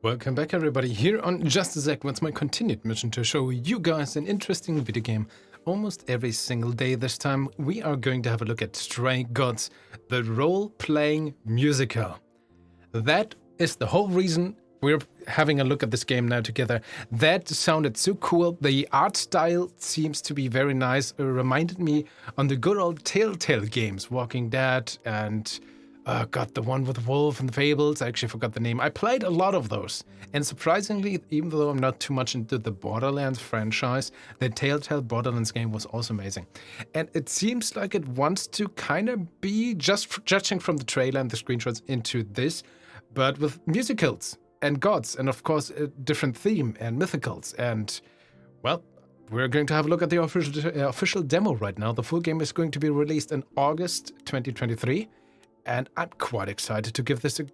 Welcome back everybody, here on JustDaZack. What's my continued mission to show you guys an interesting video game almost every single day. This time we are going to have a look at Stray Gods, the role-playing musical. That is the whole reason we're having a look at this game now together. That sounded so cool. The art style seems to be very nice. It reminded me on the good old Telltale games, Walking Dead and the one with the wolf and the fables. I actually forgot the name. I played a lot of those. And surprisingly, even though I'm not too much into the Borderlands franchise, the Telltale Borderlands game was also amazing. And it seems like it wants to kind of be, just judging from the trailer and the screenshots, into this, but with musicals and gods, and of course a different theme and mythicals. And, well, we're going to have a look at the official demo right now. The full game is going to be released in August 2023. And I'm quite excited to give this a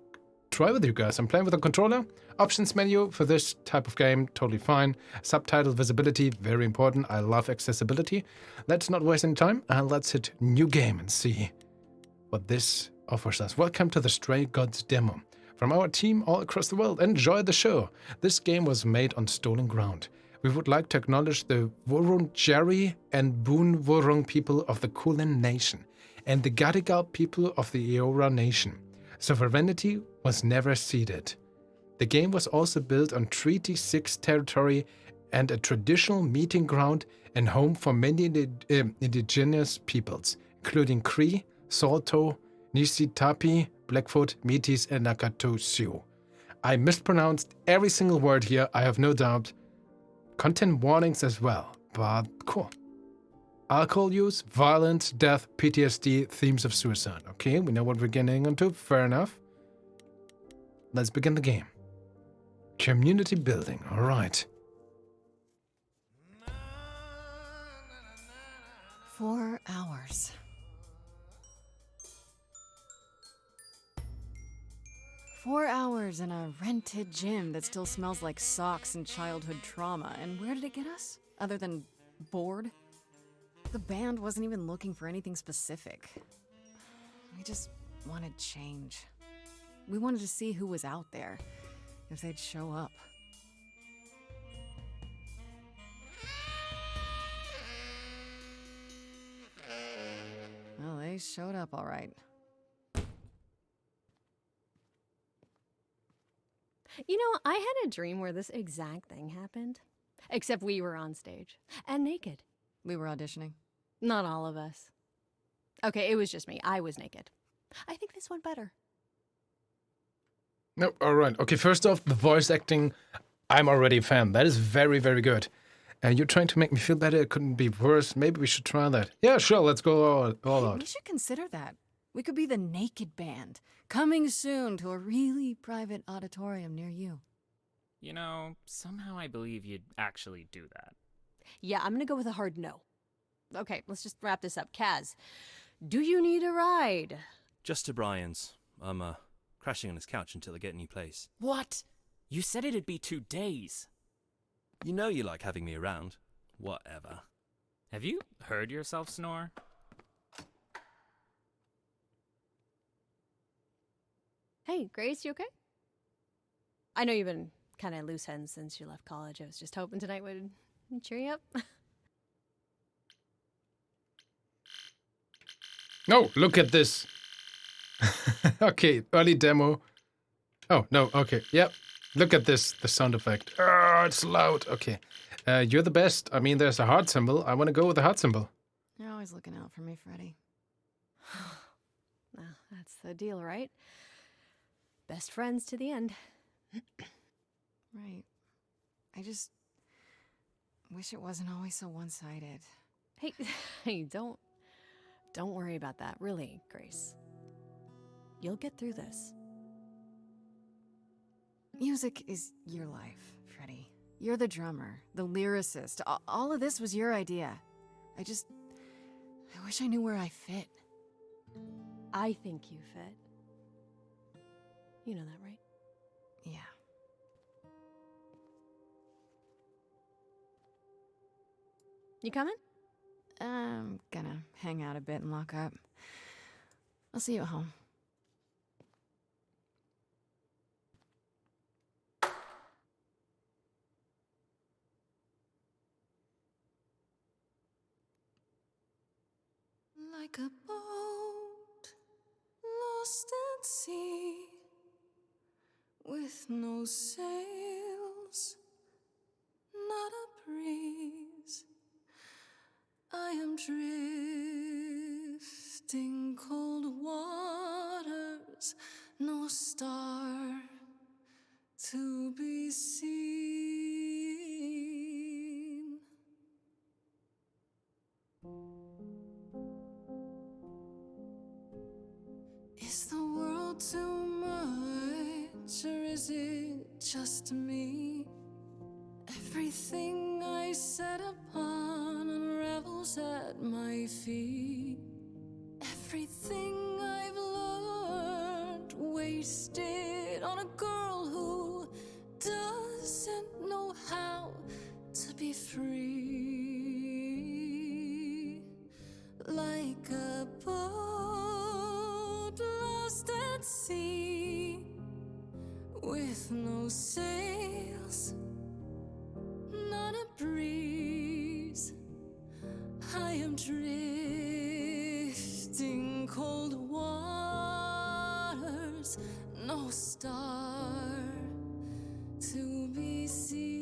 try with you guys. I'm playing with a controller. Options menu for this type of game, totally fine. Subtitle visibility, very important. I love accessibility. Let's not waste any time and let's hit new game and see what this offers us. Welcome to the Stray Gods demo. From our team all across the world, enjoy the show. This game was made on stolen ground. We would like to acknowledge the Wurundjeri and Boon Wurrung people of the Kulin Nation and the Gadigal people of the Eora Nation. Sovereignty was never ceded. The game was also built on Treaty 6 territory and a traditional meeting ground and home for many indigenous peoples, including Cree, Saulteaux, Nisitapi, Blackfoot, Métis, and Nakatu Sioux. I mispronounced every single word here, I have no doubt. Content warnings as well, but cool. Alcohol use, violence, death, PTSD, themes of suicide. Okay, we know what we're getting into, fair enough. Let's begin the game. Community building, alright. 4 hours. 4 hours in a rented gym that still smells like socks and childhood trauma. And where did it get us? Other than bored? The band wasn't even looking for anything specific. We just wanted change. We wanted to see who was out there, if they'd show up. Well, they showed up all right. You know, I had a dream where this exact thing happened. Except we were on stage. And naked. We were auditioning. Not all of us. Okay, it was just me. I was naked. I think this went better. No, alright. Okay, first off, the voice acting, I'm already a fan. That is very, very good. And you're trying to make me feel better. It couldn't be worse. Maybe we should try that. Yeah, sure, let's go all out. We should consider that. We could be the Naked Band. Coming soon to a really private auditorium near you. You know, somehow I believe you'd actually do that. Yeah, I'm gonna go with a hard no. Okay, let's just wrap this up. Kaz, do you need a ride? Just to Brian's. I'm, crashing on his couch until I get a new place. What? You said it'd be 2 days. You know you like having me around. Whatever. Have you heard yourself snore? Hey, Grace, you okay? I know you've been kind of loose ends since you left college. I was just hoping tonight would cheer you up. Oh, look at this. Okay, early demo. Oh, no, okay, yep. Look at this, the sound effect. Oh, it's loud. Okay, you're the best. I mean, there's a heart symbol. I want to go with the heart symbol. You're always looking out for me, Freddy. Well, that's the deal, right? Best friends to the end. Right. I just wish it wasn't always so one-sided. Hey, don't worry about that, really, Grace. You'll get through this. Music is your life, Freddy. You're the drummer, the lyricist. All of this was your idea. I wish I knew where I fit. I think you fit. You know that, right? Yeah. You coming? I'm gonna hang out a bit and lock up. I'll see you at home. Like a boat lost at sea, with no sails, not a breeze. I am drifting cold waters, no star to be seen. Is the world too much, or is it just me? Everything I set upon unravels at my feet. Everything I've learned wasted on a girl who doesn't know how to be free. Like a boat lost at sea, with no sails, not a breeze. I am drifting cold waters, no star to be seen.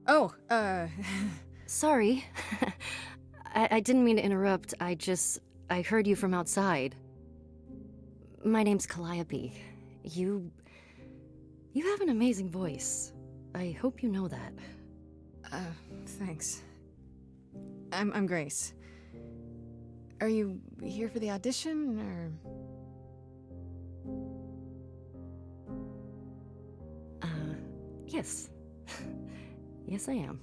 Oh, Sorry. I didn't mean to interrupt. I heard you from outside. My name's Calliope. You have an amazing voice. I hope you know that. Thanks. I'm Grace. Are you here for the audition, or? Yes. Yes, I am.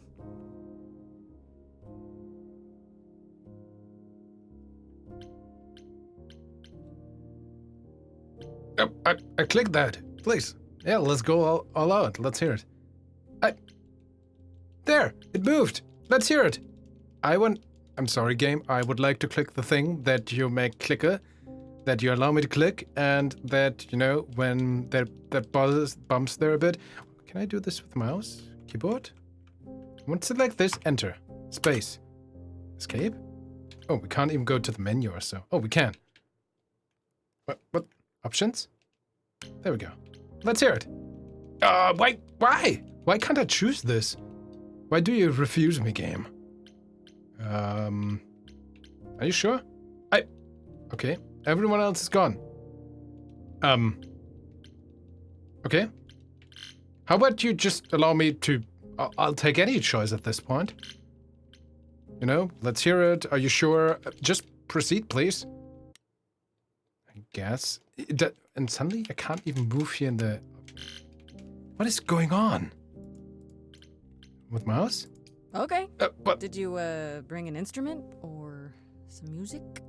I clicked that. Please. Yeah, let's go all out. Let's hear it. There! It moved! Let's hear it! I'm sorry, game. I would like to click the thing that you make clicker, that you allow me to click, and that, you know, when that bumps there a bit. Can I do this with mouse? Keyboard? I want to select this, enter. Space. Escape? Oh, we can't even go to the menu or so. Oh, we can. What? Options? There we go. Let's hear it. Why? Why can't I choose this? Why do you refuse me, game? Are you sure? Okay. Everyone else is gone. Okay. How about you just allow me to... I'll take any choice at this point. You know, let's hear it. Are you sure? Just proceed, please. I guess. And suddenly I can't even move here in the... What is going on? With mouse? Okay. But... Did you, bring an instrument or some music?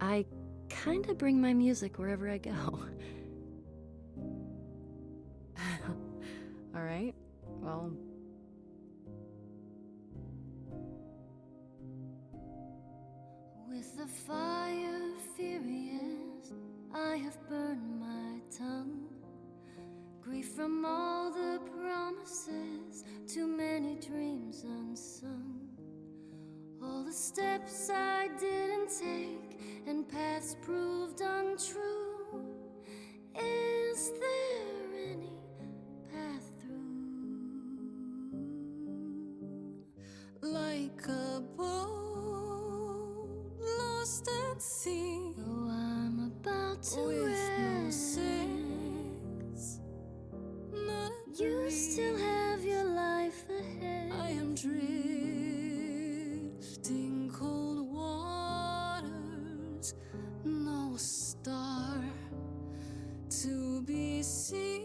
I kinda bring my music wherever I go. All right. Well... With the fire furious, I have burned my tongue. Grief from all the promises, too many dreams unsung. All the steps I didn't take and paths proved untrue. Is there any path through? Like a boat lost at sea, Though I'm about to with no end, sails, not a you breeze. still have your life ahead. I am drifting cold waters, no star to be seen.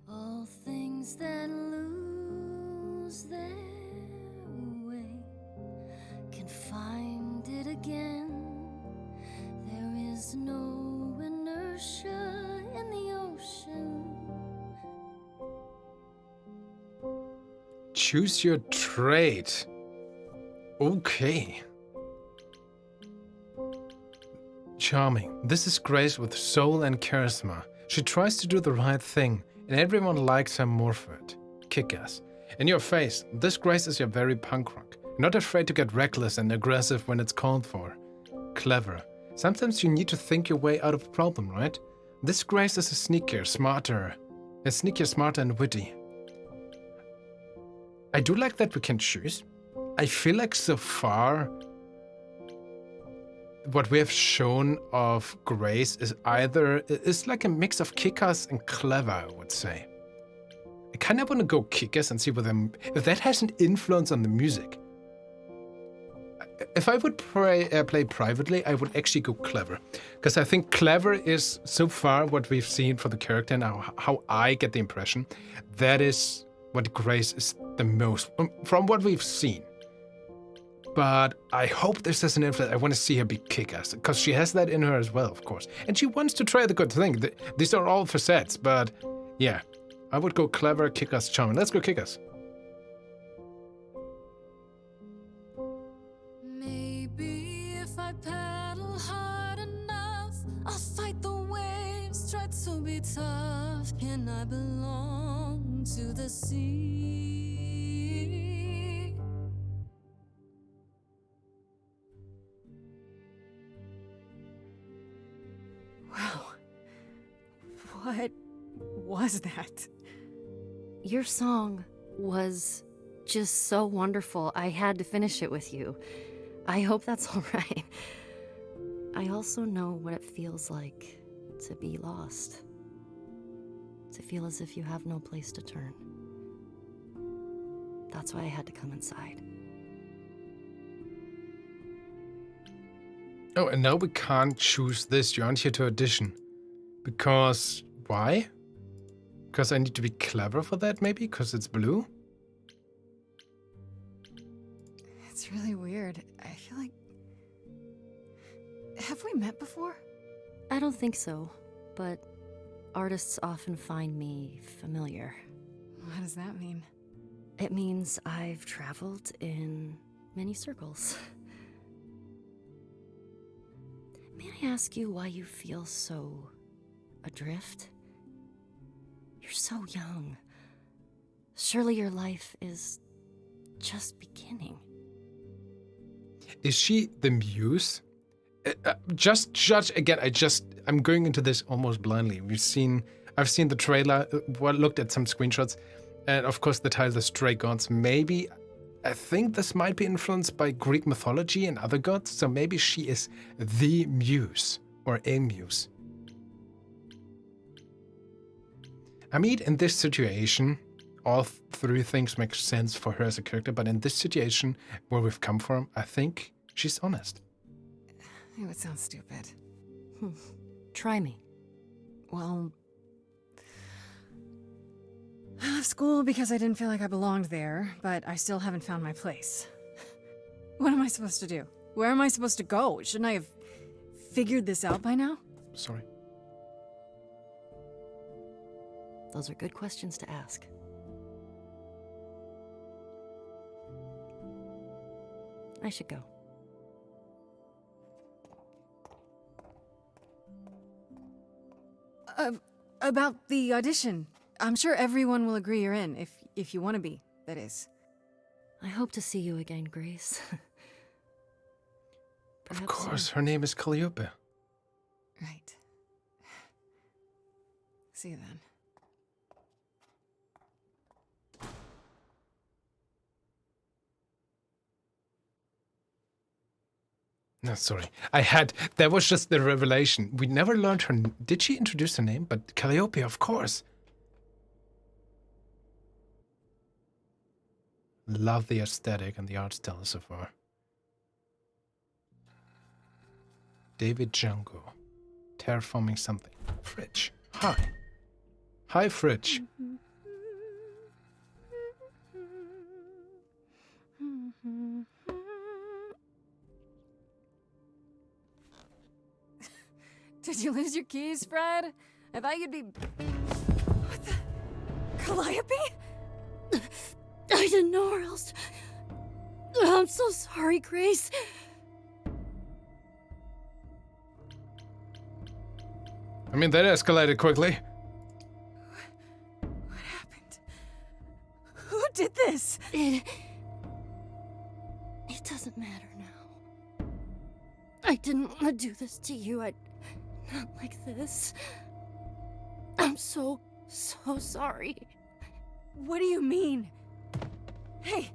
All things that lose their way can find it again. There is no inertia in the ocean. Choose your trade. Okay. Charming. This is Grace with soul and charisma. She tries to do the right thing, and everyone likes her more for it. Kick-ass. In your face, this Grace is your very punk rock. Not afraid to get reckless and aggressive when it's called for. Clever. Sometimes you need to think your way out of a problem, right? This Grace is sneakier, smarter, and witty. I do like that we can choose. I feel like so far, what we have shown of Grace is like a mix of kick-ass and clever, I would say. I kind of want to go kick-ass and see if that has an influence on the music. If I would play privately, I would actually go clever. Because I think clever is, so far, what we've seen for the character and how I get the impression, that is what Grace is the most, from what we've seen. But I hope this has an influence. I want to see her be kick-ass, because she has that in her as well, of course. And she wants to try the good thing. These are all facets, but yeah. I would go clever, kick-ass, charming. Let's go kick-ass. Maybe if I paddle hard enough, I'll fight the waves, try to be tough. And I belong to the sea. Wow. What was that? Your song was just so wonderful. I had to finish it with you. I hope that's all right. I also know what it feels like to be lost. To feel as if you have no place to turn. That's why I had to come inside. Oh, and now we can't choose this. You aren't here to audition. Because... why? Because I need to be clever for that, maybe? Because it's blue? It's really weird. I feel like... Have we met before? I don't think so, but artists often find me familiar. What does that mean? It means I've traveled in many circles. May I ask you why you feel so adrift? You're so young. Surely your life is just beginning. Is she the muse? Just judge again. I'm going into this almost blindly. I've seen the trailer, looked at some screenshots, and of course the title, The Stray Gods. Maybe, I think this might be influenced by Greek mythology and other gods, so maybe she is the muse, or a muse. I mean, in this situation, all three things make sense for her as a character, but in this situation, where we've come from, I think she's honest. It would sound stupid. Try me. Well... I left school because I didn't feel like I belonged there, but I still haven't found my place. What am I supposed to do? Where am I supposed to go? Shouldn't I have figured this out by now? Sorry. Those are good questions to ask. I should go. About the audition. I'm sure everyone will agree you're in, if you want to be, that is. I hope to see you again, Grace. Of course, her name is Calliope. Right. See you then. No, sorry. That was just the revelation. We never learned her. Did she introduce her name? But Calliope, of course. Love the aesthetic and the art style so far. David Django. Terraforming something. Fridge. Hi. Hi, Fridge. Did you lose your keys, Fred? I thought you'd be... What the... Calliope? I didn't know where else. I'm so sorry, Grace. I mean, that escalated quickly. What happened? Who did this? want to do this to you. Not like this. I'm so sorry. What do you mean? Hey!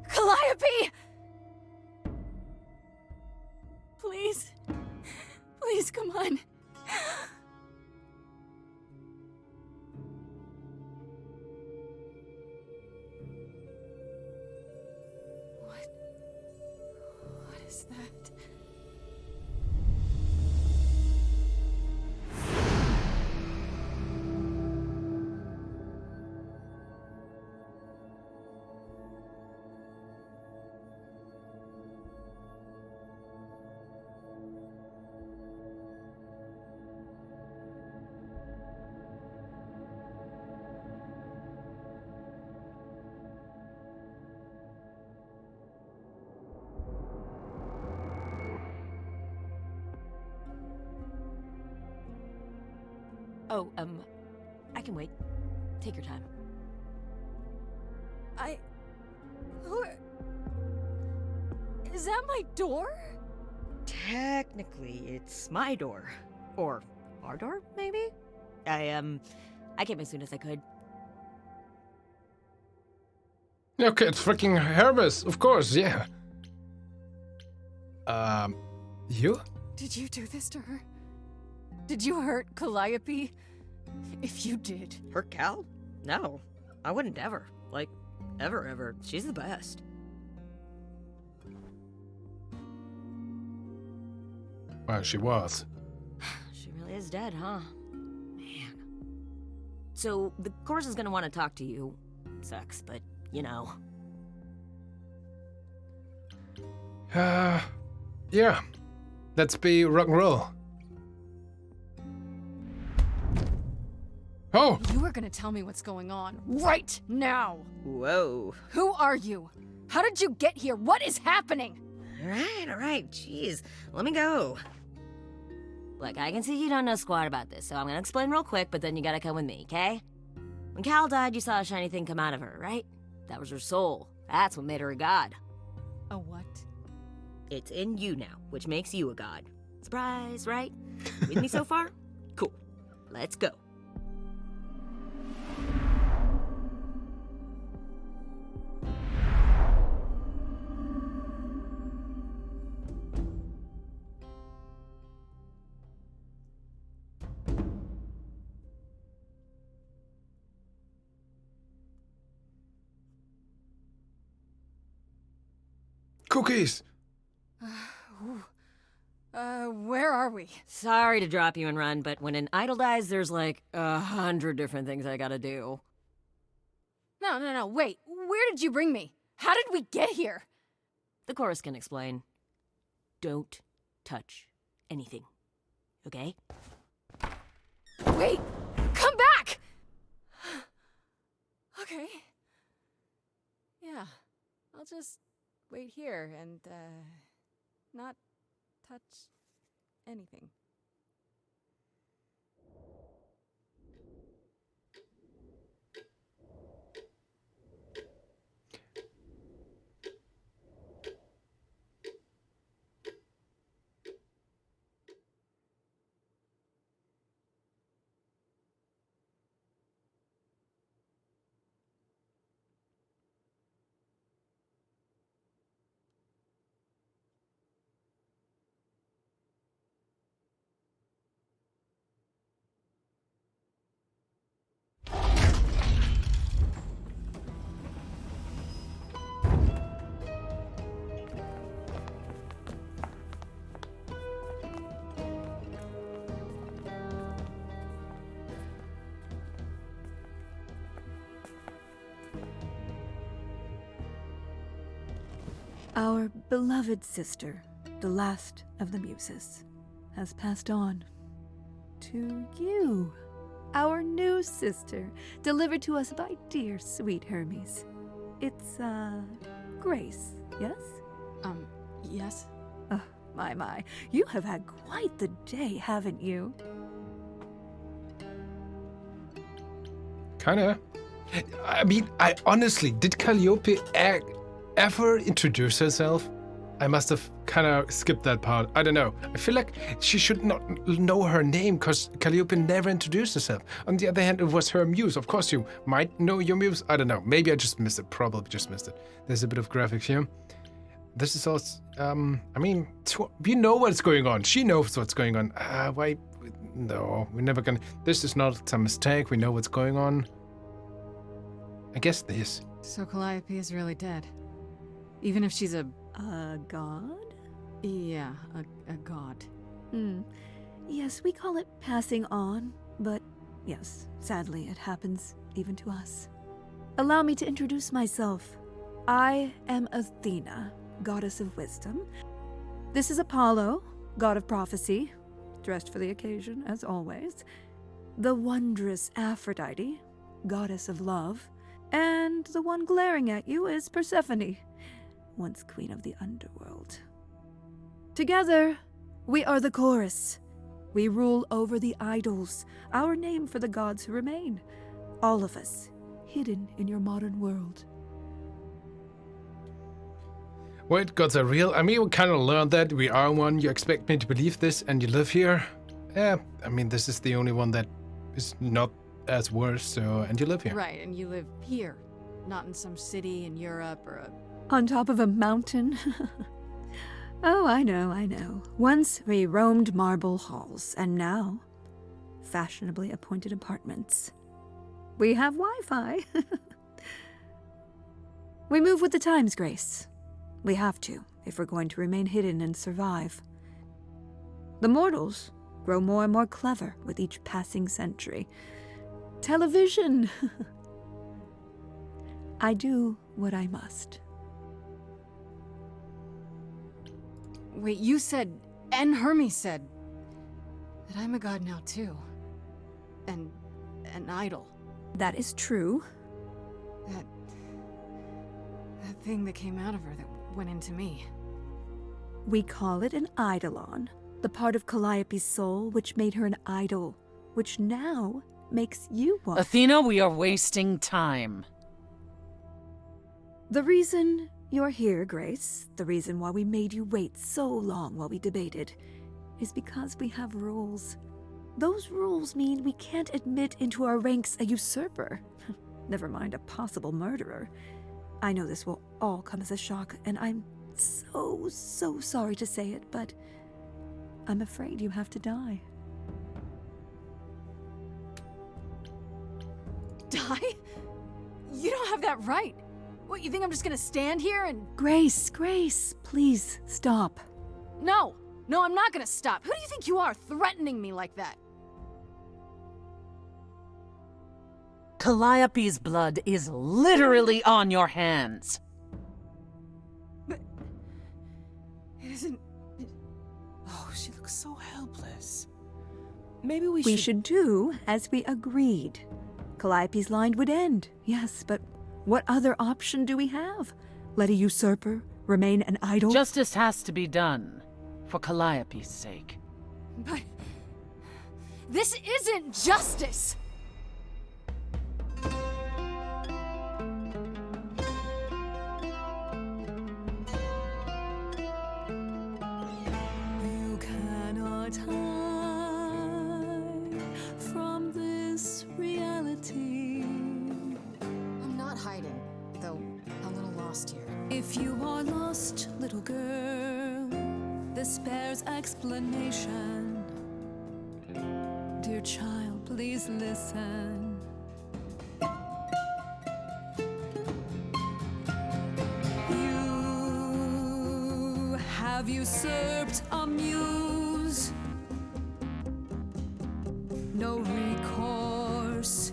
Calliope! Please. Please, come on. What is that? Oh, I can wait. Take your time. Is that my door? Technically, it's my door. Or our door, maybe? I came as soon as I could. Okay, it's freaking Hermes, of course, yeah. You? Did you do this to her? Did you hurt Calliope? If you did... Her Cal? No, I wouldn't ever. Like, ever. She's the best. Well, she was. She really is dead, huh? Man. So, the course is gonna want to talk to you. Sucks, but, you know. Yeah. Let's be rock and roll. Oh! You are gonna tell me what's going on right now! Whoa. Who are you? How did you get here? What is happening? Alright, jeez. Let me go. Look, I can see you don't know squat about this, so I'm gonna explain real quick, but then you gotta come with me, okay? When Cal died, you saw a shiny thing come out of her, right? That was her soul. That's what made her a god. A what? It's in you now, which makes you a god. Surprise, right? With me so far? Cool. Let's go. Cookies! Where are we? Sorry to drop you and run, but when an idol dies, there's like 100 different things I gotta do. No, wait. Where did you bring me? How did we get here? The chorus can explain. Don't touch anything. Okay? Wait! Come back! Okay. Yeah. I'll just wait here and, not touch anything. Our beloved sister, the last of the Muses, has passed on to you, our new sister, delivered to us by dear sweet Hermes. It's, Grace, yes? Yes? Oh, my. You have had quite the day, haven't you? Kinda. I mean, I honestly, did Calliope ever introduce herself? I must have kind of skipped that part. I don't know. I feel like she should not know her name because Calliope never introduced herself. On the other hand, it was her muse. Of course, you might know your muse. I don't know. Maybe I just missed it. Probably just missed it. There's a bit of graphics here. This is also, I mean, we know what's going on. She knows what's going on. Why? No, we're never gonna. This is not a mistake. We know what's going on. I guess this. So Calliope is really dead. Even if she's a god? Yeah, a god. Yes, we call it passing on, but yes, sadly it happens even to us. Allow me to introduce myself. I am Athena, goddess of wisdom. This is Apollo, god of prophecy, dressed for the occasion, as always. The wondrous Aphrodite, goddess of love. And the one glaring at you is Persephone, once queen of the underworld. Together, we are the chorus. We rule over the idols, our name for the gods who remain. All of us, hidden in your modern world. Wait, gods are real? I mean, we kind of learned that. We are one. You expect me to believe this and you live here? Yeah, I mean, this is the only one that is not as worse, so, and you live here. Right, and you live here, not in some city in Europe or a... On top of a mountain? Oh, I know. Once we roamed marble halls, and now, fashionably appointed apartments. We have Wi-Fi. We move with the times, Grace. We have to, if we're going to remain hidden and survive. The mortals grow more and more clever with each passing century. Television! I do what I must. Wait, you said, and Hermes said, that I'm a god now too. And an idol. That is true. That thing that came out of her that went into me. We call it an eidolon, the part of Calliope's soul which made her an idol, which now makes you one. Athena, we are wasting time. The reason you're here, Grace, the reason why we made you wait so long while we debated, is because we have rules. Those rules mean we can't admit into our ranks a usurper, never mind a possible murderer. I know this will all come as a shock, and I'm so sorry to say it, but I'm afraid you have to die. Die? You don't have that right. What, you think I'm just gonna stand here and... Grace, please stop. No, I'm not gonna stop. Who do you think you are, threatening me like that? Calliope's blood is literally on your hands. But... it isn't... Oh, she looks so helpless. Maybe we should do as we agreed. Calliope's line would end, yes, but what other option do we have? Let a usurper remain an idol? Justice has to be done, for Calliope's sake. But... this isn't justice! You cannot hide from this reality. I'm not hiding, though a little lost here. If you are lost, little girl, this bears explanation. Dear child, please listen. You have usurped a muse. No recourse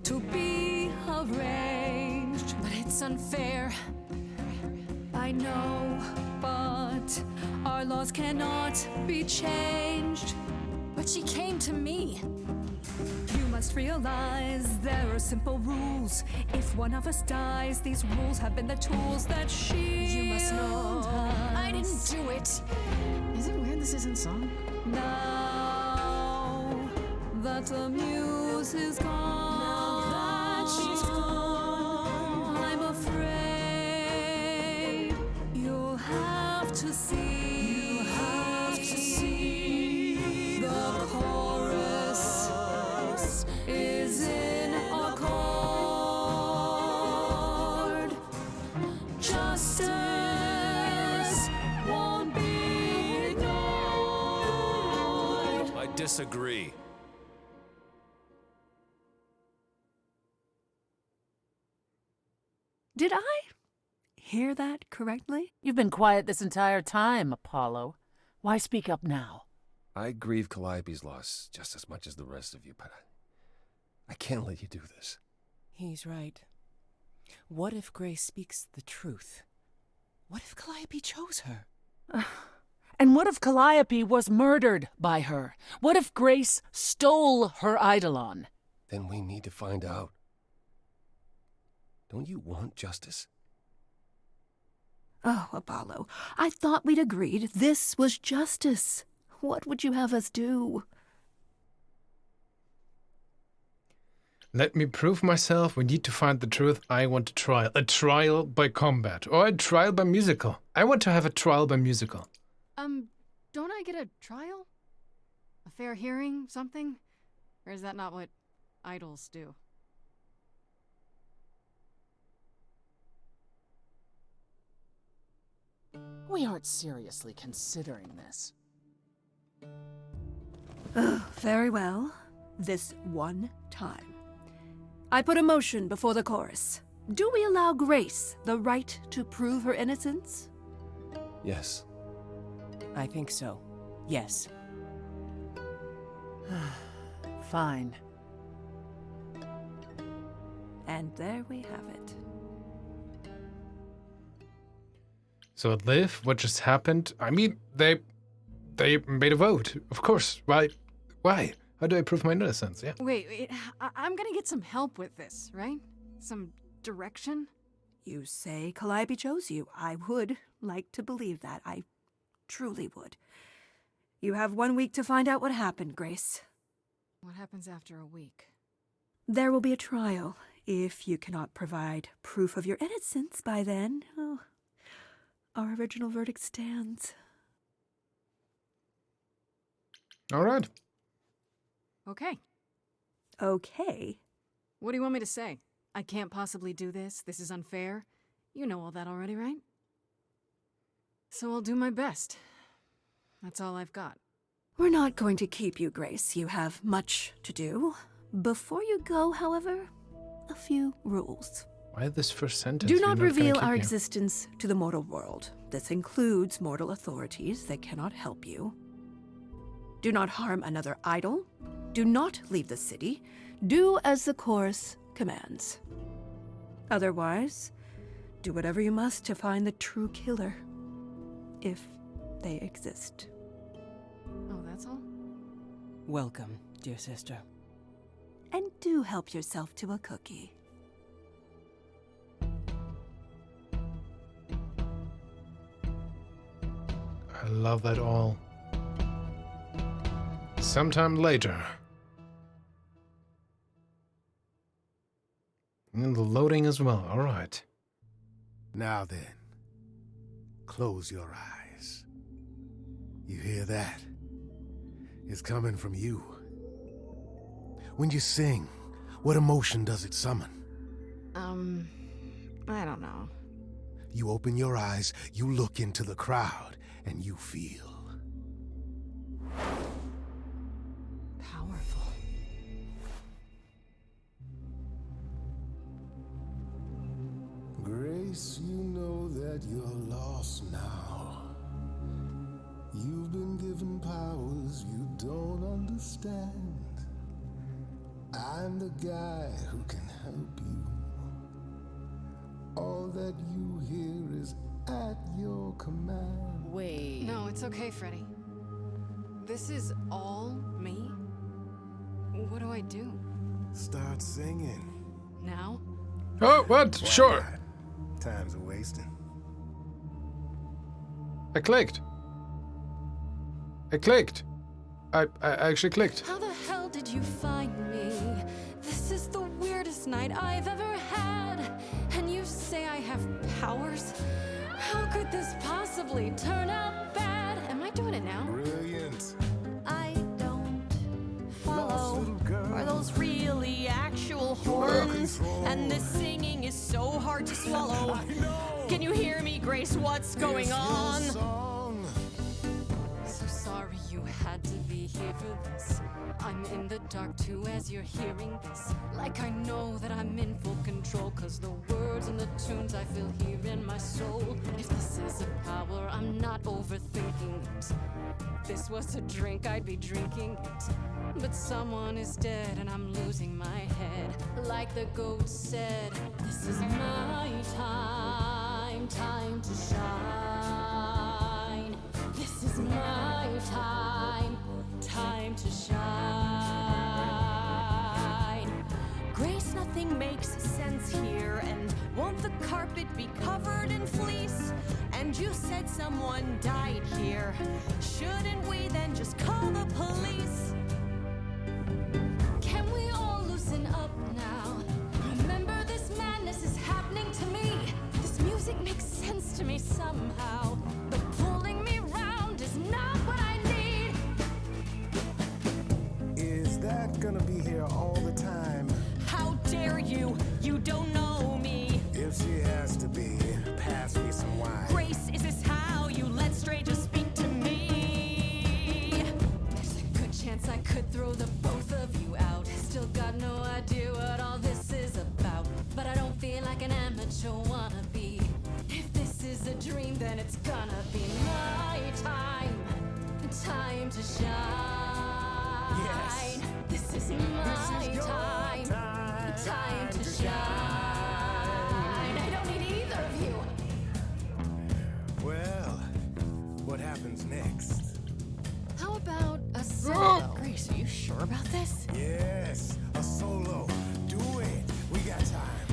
to be arranged. But it's unfair. I know, but our laws cannot be changed. But she came to me. You must realize there are simple rules. If one of us dies, these rules have been the tools that You must know, us. I didn't do it. Is it weird this isn't song? Now that the muse is gone, I'm afraid you'll have disagree. Did I hear that correctly? You've been quiet this entire time, Apollo. Why speak up now? I grieve Calliope's loss just as much as the rest of you, but I can't let you do this. He's right. What if Grace speaks the truth? What if Calliope chose her? And what if Calliope was murdered by her? What if Grace stole her Eidolon? Then we need to find out. Don't you want justice? Oh, Apollo, I thought we'd agreed this was justice. What would you have us do? Let me prove myself. We need to find the truth. I want a trial. A trial by combat. Or a trial by musical. I want to have a trial by musical. Don't I get a trial? A fair hearing, something? Or is that not what idols do? We aren't seriously considering this. Very well. This one time. I put a motion before the chorus. Do we allow Grace the right to prove her innocence? Yes. I think so. Yes. Fine. And there we have it. So Liv, what just happened? I mean, they made a vote. Of course. Why? How do I prove my innocence? Yeah. Wait, I'm gonna get some help with this, right? Some direction? You say Calliope chose you. I would like to believe that. I truly would. You have 1 week to find out what happened, Grace. What happens after a week? There will be a trial. If you cannot provide proof of your innocence by then, our original verdict stands. All right. Okay. Okay. What do you want me to say? I can't possibly do this. This is unfair. You know all that already, right? So I'll do my best. That's all I've got. We're not going to keep you, Grace. You have much to do. Before you go, however, a few rules. Why this first sentence? Do We're not gonna reveal keep our you. existence to the mortal world. This includes mortal authorities that cannot help you. Do not harm another idol. Do not leave the city. Do as the chorus commands. Otherwise, do whatever you must to find the true killer. If they exist. Oh, that's all? Welcome, dear sister. And do help yourself to a cookie. I love that all. Sometime later. And the loading as well. All right. Now then, close your eyes. You hear that? It's coming from you. When you sing, what emotion does it summon? I don't know. You open your eyes, you look into the crowd, and you feel. Powerful. Grace, you know that you're lost now. You've been given powers you don't understand. I'm the guy who can help you. All that you hear is at your command. Wait. No, it's okay, Freddy. This is all me? What do I do? Start singing. Now? Oh, what? Why Sure. not? Time's a wasting. I clicked. I actually clicked. How the hell did you find me? This is the weirdest night I've ever had. And you say I have powers? How could this possibly turn out bad? Am I doing it now? Brilliant. I don't follow. Are those really actual horns? And this singing is so hard to swallow. Can you hear me, Grace? What's going on? So sorry you had had to be here for this. I'm in the dark too as you're hearing this. Like I know that I'm in full control, cause the words and the tunes I feel here in my soul. If this is a power, I'm not overthinking it. If this was a drink, I'd be drinking it. But someone is dead and I'm losing my head. Like the goat said, this is my time, time to shine. This is my time, time to shine. Grace, nothing makes sense here. And won't the carpet be covered in fleece? And you said someone died here. Shouldn't we then just call the police? Can we all loosen up now? Remember, this madness is happening to me. This music makes sense to me somehow. But pulling me round is not what I need. Is that gonna be here all the time? How dare you? You don't know me. If she has to be, pass me some wine. Grace, is this how you let strangers speak to me? There's a good chance I could throw the both of you out. Still got no idea what all this is about. But I don't feel like an amateur wannabe. If this is a dream, then it's gonna be my time. Time to shine. Yes. This is my time. Time to shine. I don't need either of you. Well, what happens next? How about a solo? Grace, are you sure about this? Yes, a solo. Do it. We got time.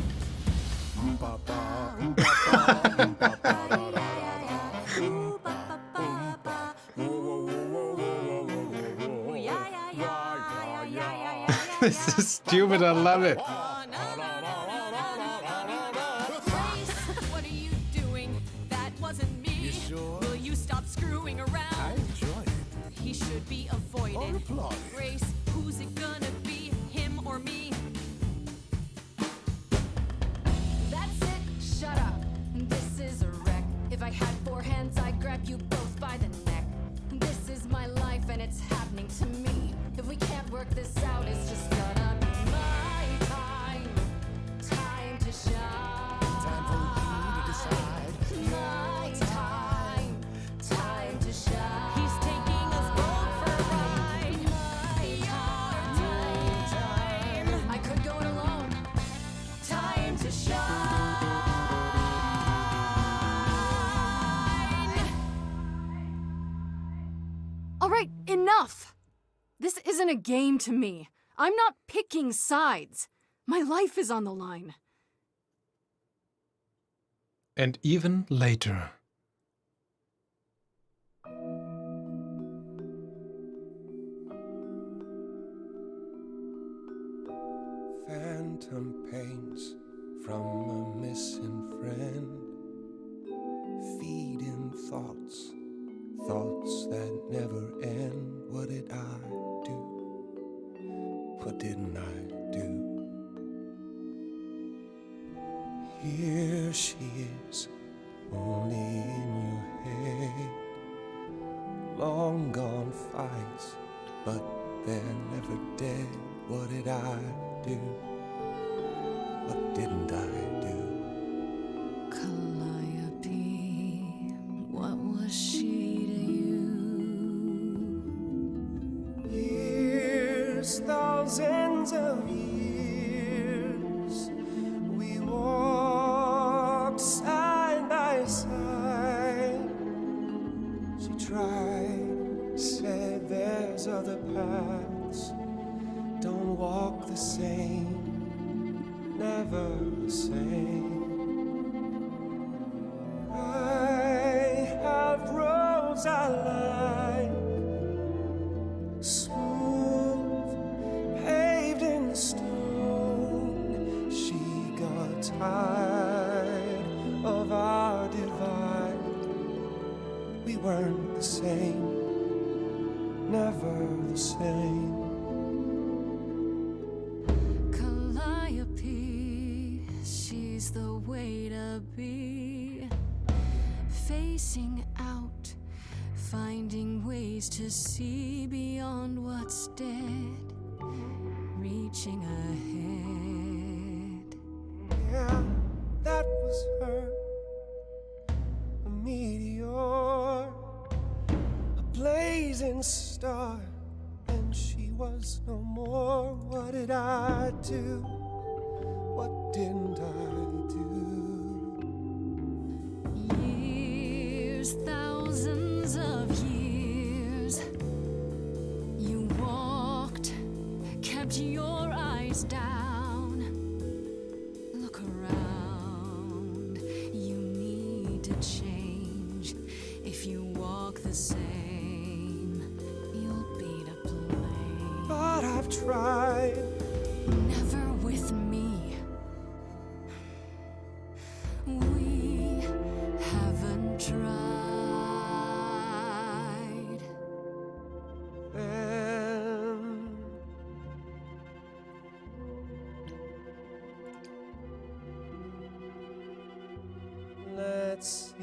This is stupid, I love it. What are you doing? That wasn't me. You sure? Will you stop screwing around? I enjoy it. He should be avoided. Or applauded. Grace, who's it gonna be? Him or me? That's it. Shut up. This is a wreck. If I had four hands, I'd grab you both by the neck. This is my life and it's happening to me. If we can't work this out, it's just gonna be my time. Time to shine. Time for you to decide. My time. Time to shine. He's taking us both for a ride. My time. I could go it alone. Time to shine. All right, enough! This isn't a game to me. I'm not picking sides. My life is on the line. And even later. Phantom pains from a missing friend, feeding thoughts, thoughts that never end. What did I do? What didn't I do? Here she is, only in your head. Long gone fights, but they're never dead. What did I do? What didn't I do? Calliope, what was she to you? Years, thousands of years, we walked side by side. She tried, said there's other paths. Don't walk the same, never the same. I have roads I like, smooth, paved in stone. She got tired of our divide. We weren't the same, never the same. Calliope, she's the way to be. Facing out, finding ways ways to see beyond what's dead, reaching ahead. Yeah, that was her. A meteor, a blazing star, and she was no more. What did I do? What didn't I do? Years, thousands of years, you walked, kept your eyes down. Look around, you need to change. If you walk the same, you'll be to blame. But I've tried. Never with me. We haven't tried. And let's see.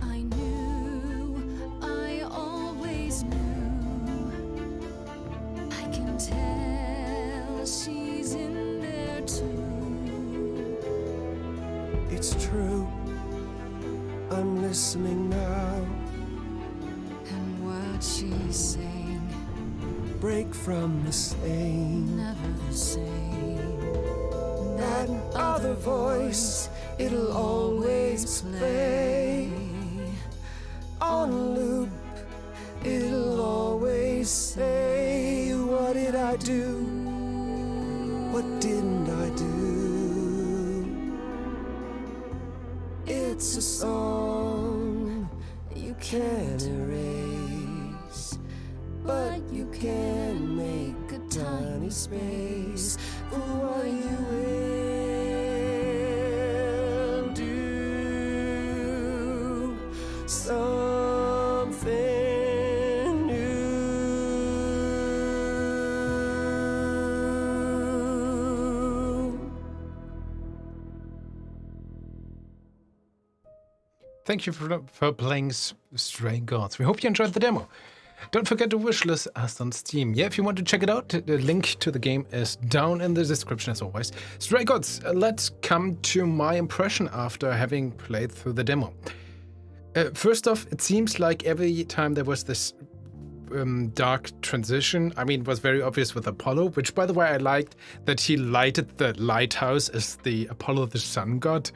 I knew, I always knew. I can tell she's in there too. It's true. I'm listening now. And what she's saying, Break from the stain. never the same. That other voice, it'll always play. On loop, it'll always say, what did I do? What didn't I do? It's a song you can't erase, but you can make a tiny space for what you will do. Something new. Thank you for playing Stray Gods. We hope you enjoyed the demo. Don't forget to wishlist us on Steam. Yeah, if you want to check it out, the link to the game is down in the description as always. Stray Gods, let's come to my impression after having played through the demo. First off, it seems like every time there was this dark transition, I mean, it was very obvious with Apollo, which, by the way, I liked that he lighted the lighthouse as the Apollo the sun god.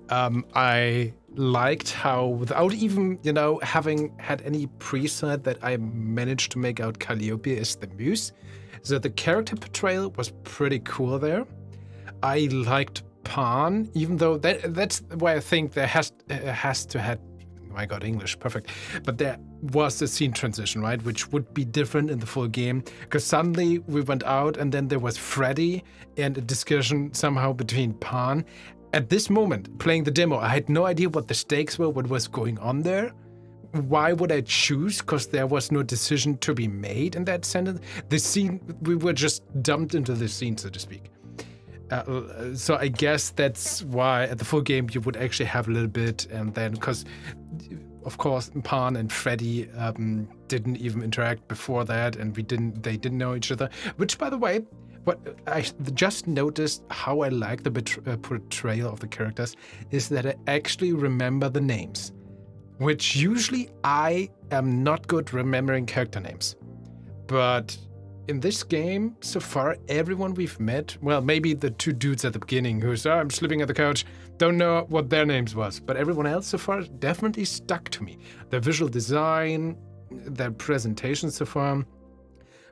I liked how, without even, having had any preset, that I managed to make out Calliope as the muse. So the character portrayal was pretty cool there. I liked Pan, even though that's why I think there has to have, oh my god, English, perfect. But there was a scene transition, right, which would be different in the full game, because suddenly we went out and then there was Freddy and a discussion somehow between Pan. At this moment, playing the demo, I had no idea what the stakes were, what was going on there. Why would I choose? Because there was no decision to be made in that sentence. The scene, we were just dumped into the scene, so to speak. So I guess that's why at the full game you would actually have a little bit, and then because of course Pan and Freddy didn't even interact before that, and they didn't know each other. Which, by the way, what I just noticed how I like the portrayal of the characters is that I actually remember the names, which usually I am not good remembering character names. But in this game, so far, everyone we've met, well, maybe the two dudes at the beginning who's, I'm sleeping at the couch, don't know what their names was, but everyone else so far definitely stuck to me. Their visual design, their presentation so far.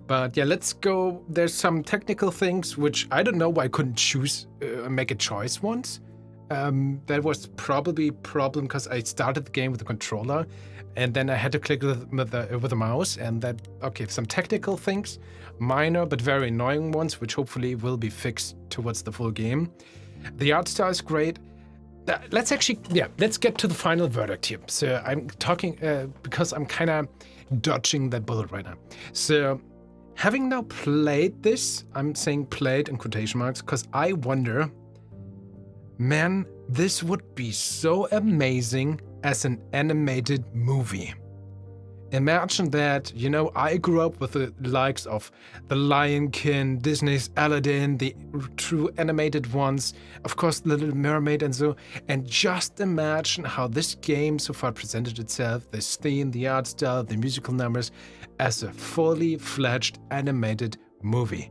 But yeah, let's go. There's some technical things which I don't know why I couldn't choose, make a choice once. That was probably a problem because I started the game with a controller and then I had to click with the mouse, and that, okay, some technical things, minor but very annoying ones, which hopefully will be fixed towards the full game. The art style is great. Let's get to the final verdict here. So I'm talking because I'm kind of dodging that bullet right now. So having now played this, I'm saying played in quotation marks, because I wonder, man, this would be so amazing as an animated movie. Imagine that, I grew up with the likes of The Lion King, Disney's Aladdin, the true animated ones, of course, The Little Mermaid and so, and just imagine how this game so far presented itself, this theme, the art style, the musical numbers, as a fully fledged animated movie.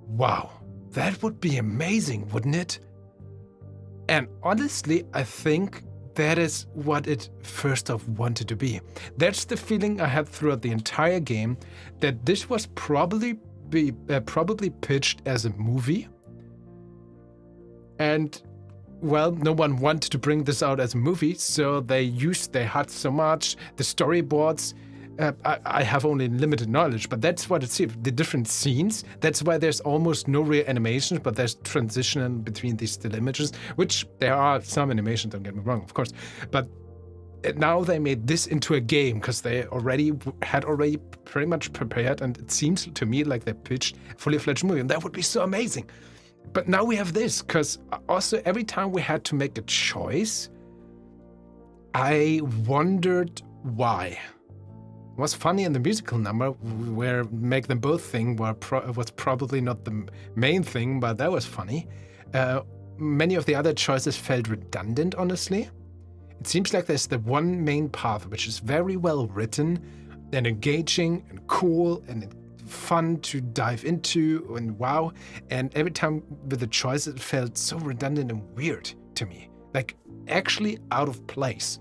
Wow, that would be amazing, wouldn't it? And honestly, I think that is what it first off wanted to be. That's the feeling I had throughout the entire game, that this was probably pitched as a movie. And, well, no one wanted to bring this out as a movie, so they had so much, the storyboards. I have only limited knowledge, but that's what it seems. The different scenes, that's why there's almost no real animations, but there's transition between these still images, which there are some animations, don't get me wrong, of course. But now they made this into a game because they had pretty much prepared, and it seems to me like they pitched a fully fledged movie, and that would be so amazing. But now we have this, because also every time we had to make a choice, I wondered why. What's funny in the musical number, where Make Them Both thing was probably not the main thing, but that was funny. Many of the other choices felt redundant, honestly. It seems like there's the one main path, which is very well written and engaging and cool and fun to dive into and wow. And every time with the choices, it felt so redundant and weird to me. Like, actually out of place.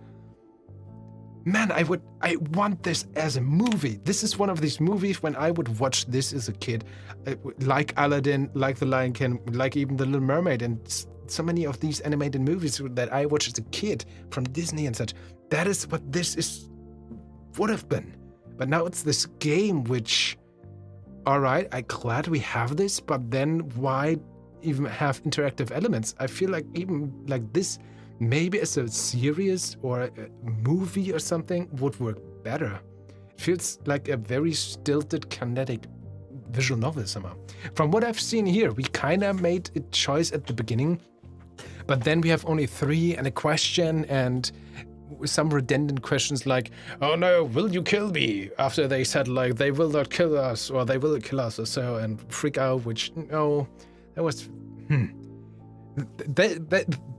Man, I want this as a movie. This is one of these movies when I would watch this as a kid, like Aladdin, like The Lion King, like even The Little Mermaid, and so many of these animated movies that I watched as a kid from Disney and such. That is what this would have been. But now it's this game which, all right, I'm glad we have this, but then why even have interactive elements? I feel like even like this, maybe as a series or a movie or something would work better. It feels like a very stilted, kinetic visual novel somehow. From what I've seen here, we kind of made a choice at the beginning, but then we have only 3 and a question and some redundant questions like, oh no, will you kill me? After they said like, they will not kill us or they will kill us or so, and freak out, which, no, that was,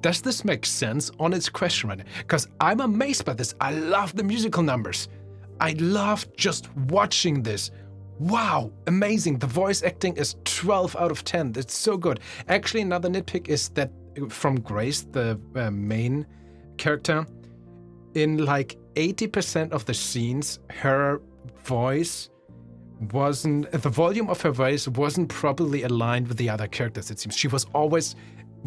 does this make sense on its question right now? Because I'm amazed by this. I love the musical numbers. I love just watching this. Wow, amazing. The voice acting is 12 out of 10. It's so good. Actually, another nitpick is that from Grace, the main character, in like 80% of the scenes, her voice the volume of her voice wasn't properly aligned with the other characters, it seems. She was always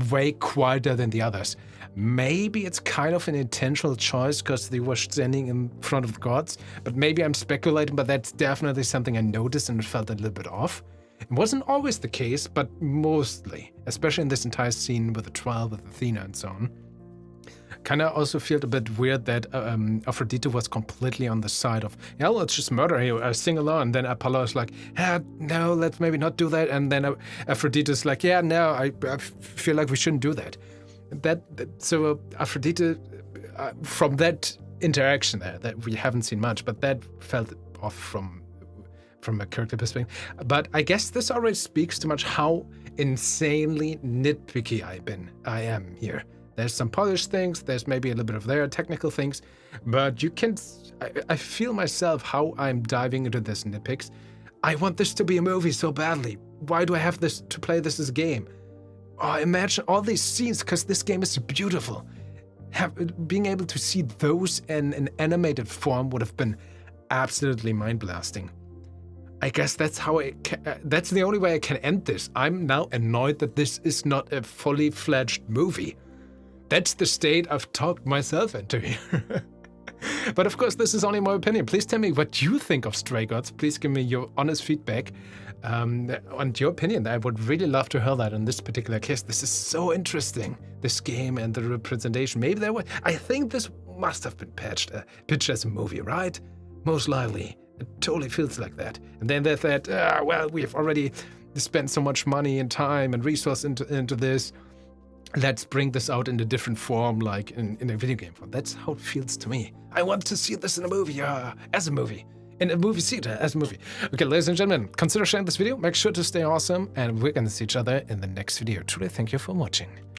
way quieter than the others. Maybe it's kind of an intentional choice because they were standing in front of the gods, but maybe I'm speculating, but that's definitely something I noticed and it felt a little bit off. It wasn't always the case, but mostly, especially in this entire scene with the trial with Athena and so on. Kind of also felt a bit weird that Aphrodite was completely on the side of, yeah, let's just murder her, sing along. And then Apollo is like, no, let's maybe not do that. And then Aphrodite is like, yeah, no, I feel like we shouldn't do that. So Aphrodite, from that interaction there, that we haven't seen much, but that felt off from a character perspective. But I guess this already speaks to much how insanely nitpicky I am here. There's some polished things, there's maybe a little bit of their technical things, but I feel myself how I'm diving into this nitpicks. I want this to be a movie so badly. Why do I have this to play this as a game? Oh, imagine all these scenes, because this game is beautiful. Being able to see those in an animated form would have been absolutely mind-blasting. I guess that's that's the only way I can end this. I'm now annoyed that this is not a fully fledged movie. That's the state I've talked myself into here. But of course, this is only my opinion. Please tell me what you think of Stray Gods. Please give me your honest feedback and your opinion. I would really love to hear that in this particular case. This is so interesting, this game and the representation. Maybe I think this must have been pitched as a movie, right? Most likely. It totally feels like that. And then they thought, well, we've already spent so much money and time and resource into this. let's bring this out in a different form, like in a video game form. That's how it feels to me. I want to see this in a movie, as a movie. In a movie theater, as a movie. Okay, ladies and gentlemen, consider sharing this video. Make sure to stay awesome, and we're gonna see each other in the next video. Truly, thank you for watching.